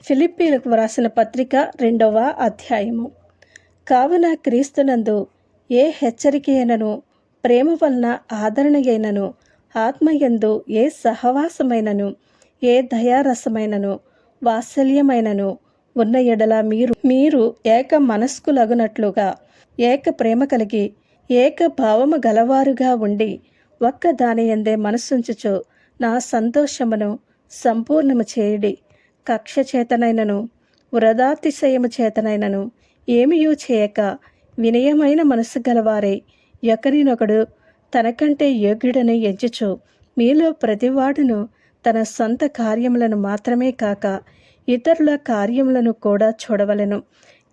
ఫిలిప్పీలకు వ్రాసిన పత్రిక 2వ అధ్యాయము. కావున క్రీస్తునందు ఏ హెచ్చరిక అయినను, ప్రేమ వలన ఆదరణ అయినను, ఆత్మయందు ఏ సహవాసమైనను, ఏ దయారసమైనను, వాత్సల్యమైనను ఉన్న ఎడల మీరు ఏక మనస్కులగునట్లుగా ఏక ప్రేమ కలిగి ఏక భావము గలవారుగా ఉండి ఒక్క దాని యందే మనసుంచుచు నా సంతోషమును సంపూర్ణము చేయుడి. కక్ష చేతనైనను వృధాతిశయము చేతనైనను ఏమియూ చేయక వినయమైన మనసు గలవారై ఒకరినొకడు తనకంటే యోగ్యుడని ఎంచుచు మీలో ప్రతివాడును తన సొంత కార్యములను మాత్రమే కాక ఇతరుల కార్యములను కూడా చూడవలెను.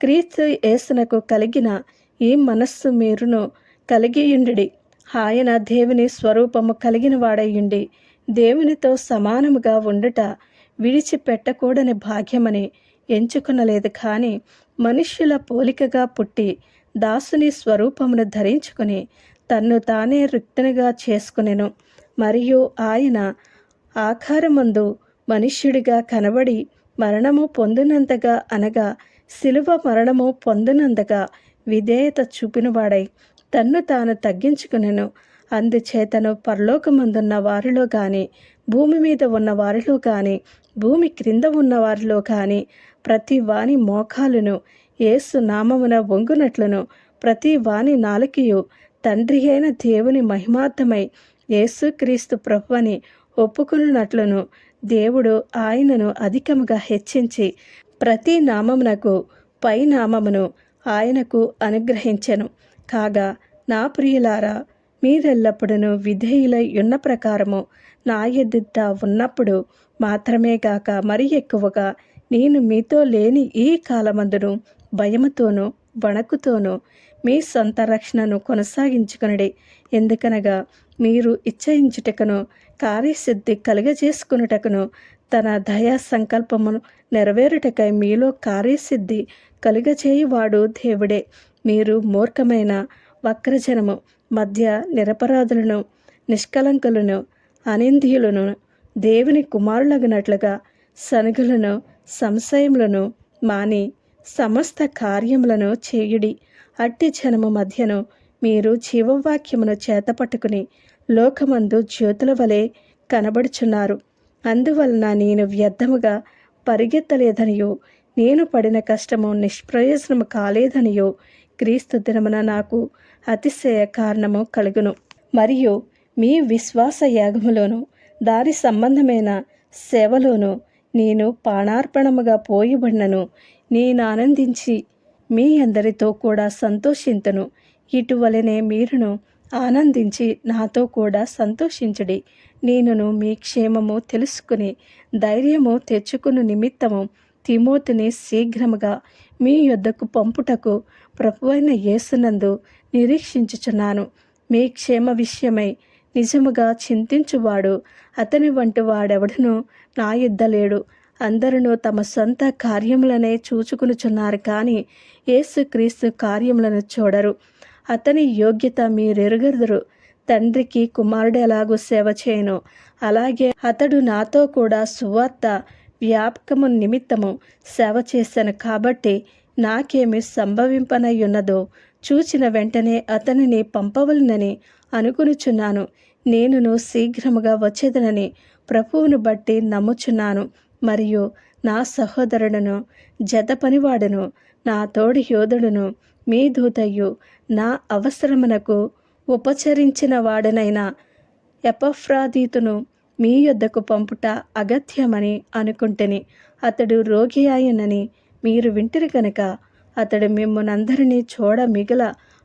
క్రీస్తు యేసునకు కలిగిన ఈ మనస్సు మీరును కలిగియుండుడి. ఆయన దేవుని స్వరూపము కలిగిన వాడయుండి దేవునితో సమానముగా ఉండుట విడిచిపెట్టకూడని భాగ్యమని ఎంచుకునలేదు, కానీ మనుష్యుల పోలికగా పుట్టి దాసుని స్వరూపమును ధరించుకుని తన్ను తానే రిక్తునిగా చేసుకునెను. మరియు ఆయన ఆకారమందు మనుష్యుడిగా కనబడి మరణము పొందినంతగా, అనగా శిలువ మరణము పొందినంతగా విధేయత చూపినవాడై తన్ను తాను తగ్గించుకునెను. అందుచేతను పరలోకమందున్న వారిలో గాని, భూమి మీద ఉన్న వారిలో గాని, భూమి క్రింద ఉన్న వారిలో గాని ప్రతి వాని మోకాలును యేసు నామమున వంగునట్లును, ప్రతి వాని నాలుకయు తండ్రి అయిన దేవుని మహిమార్థమై యేసుక్రీస్తు ప్రభువని ఒప్పుకున్నట్లును, దేవుడు ఆయనను అధికముగా హెచ్చించి ప్రతి నామమునకు పై నామమును ఆయనకు అనుగ్రహించెను. కాగా నా ప్రియులారా, మీరెల్లప్పుడూ విధేయులై ఉన్న ప్రకారము నా ఎదుట ఉన్నప్పుడు మాత్రమే గాక మరి ఎక్కువగా నేను మీతో లేని ఈ కాలమందును భయముతోనూ వణకుతోనూ మీ సొంత రక్షణను కొనసాగించుకొనుడి. ఎందుకనగా మీరు ఇచ్చయించుటకును కార్యసిద్ధి కలుగజేసుకునుటకును తన దయా సంకల్పమును నెరవేరుటకై మీలో కార్యసిద్ధి కలుగజేయువాడు దేవుడే. మీరు మూర్ఖమైన వక్రజనము మధ్య నిరపరాధులను, నిష్కలంకులను, అనింద్యులను, దేవుని కుమారులగునట్లుగా సనుగులను, సంశయములను మాని సమస్త కార్యములను చేయుడి. అట్టి జనము మధ్యను మీరు జీవవాక్యమును చేతపట్టుకుని లోకమందు జ్యోతుల వలె కనబడుచున్నారు. అందువలన నేను వ్యర్థముగా పరిగెత్తలేదనియో, నేను పడిన కష్టము నిష్ప్రయోజనము కాలేదనియో క్రీస్తు దినమున నాకు అతిశయ కారణము కలుగును. మరియు మీ విశ్వాస యాగములోను దాని సంబంధమైన సేవలోను నేను పానార్పణముగా పోయబడినను నేను ఆనందించి మీ అందరితో కూడా సంతోషింతును. ఇటువలనే మీరును ఆనందించి నాతో కూడా సంతోషించుడి. నేనును మీ క్షేమము తెలుసుకుని ధైర్యము తెచ్చుకుని నిమిత్తము తిమోతిని శీఘ్రముగా మీ యొద్దకు పంపుటకు ప్రభువైన యేసునందు నిరీక్షించుచున్నాను. మీ క్షేమ విషయమై నిజముగా చింతించువాడు అతని వంటి వాడెవడను నా యొద్ద లేడు. అందరూ తమ సొంత కార్యములనే చూచుకునుచున్నారు, కానీ యేసుక్రీస్తు కార్యములను చూడరు. అతని యోగ్యత మీరెరుగరుదురు. తండ్రికి కుమారుడు ఎలాగూ సేవ చేయను, అలాగే అతడు నాతో కూడా సువార్త వ్యాపకము నిమిత్తము సేవ చేశాను. కాబట్టి నాకేమి సంభవింపనయ్యున్నదో చూచిన వెంటనే అతనిని పంపవలనని అనుకునుచున్నాను. నేనును శీఘ్రముగా వచ్చేదనని ప్రభువును బట్టి నమ్ముచున్నాను. మరియు నా సహోదరుడును, జత పనివాడును, నా తోడి యోధుడును, మీ దూతయు, నా అవసరమునకు ఉపచరించిన వాడనైన ఎపఫ్రాదీతును మీ యొద్దకు పంపుట అగత్యమని అనుకుంటేని. అతడు రోగి ఆయనని మీరు వింటిరి కనుక అతడు మిమ్మునందరినీ చూడ మిగల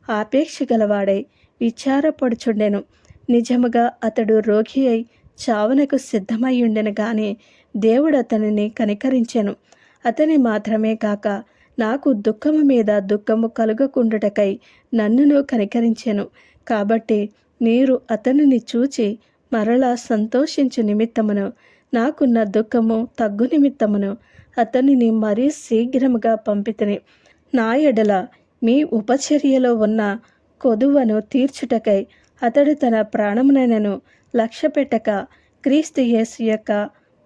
ఆపేక్ష గలవాడై విచారపడుచుండెను. నిజముగా అతడు రోగి అయి చావునకు సిద్ధమయ్యుండెను, గాని దేవుడు అతనిని కనికరించెను. అతని మాత్రమే కాక నాకు దుఃఖము మీద దుఃఖము కలుగకుండుటకై నన్నును కనికరించెను. కాబట్టి మీరు అతనిని చూచి మరలా సంతోషించు నిమిత్తమును నాకున్న దుఃఖము తగ్గు నిమిత్తమును అతనిని మరీ శీఘ్రముగా పంపితిని. నా ఎడల మీ ఉపచర్యలో ఉన్న కొదువను తీర్చుటకై అతడు తన ప్రాణమునైనను లక్ష్యపెట్టక క్రీస్తు యేసు యొక్క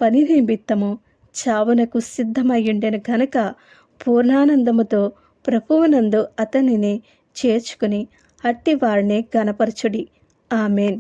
పని నిమిత్తము చావునకు సిద్ధమయ్యుండెను గనుక పూర్ణానందముతో ప్రభువునందు అతనిని చేర్చుకుని అట్టి వారిని గనపరచుడి. ఆమెన్.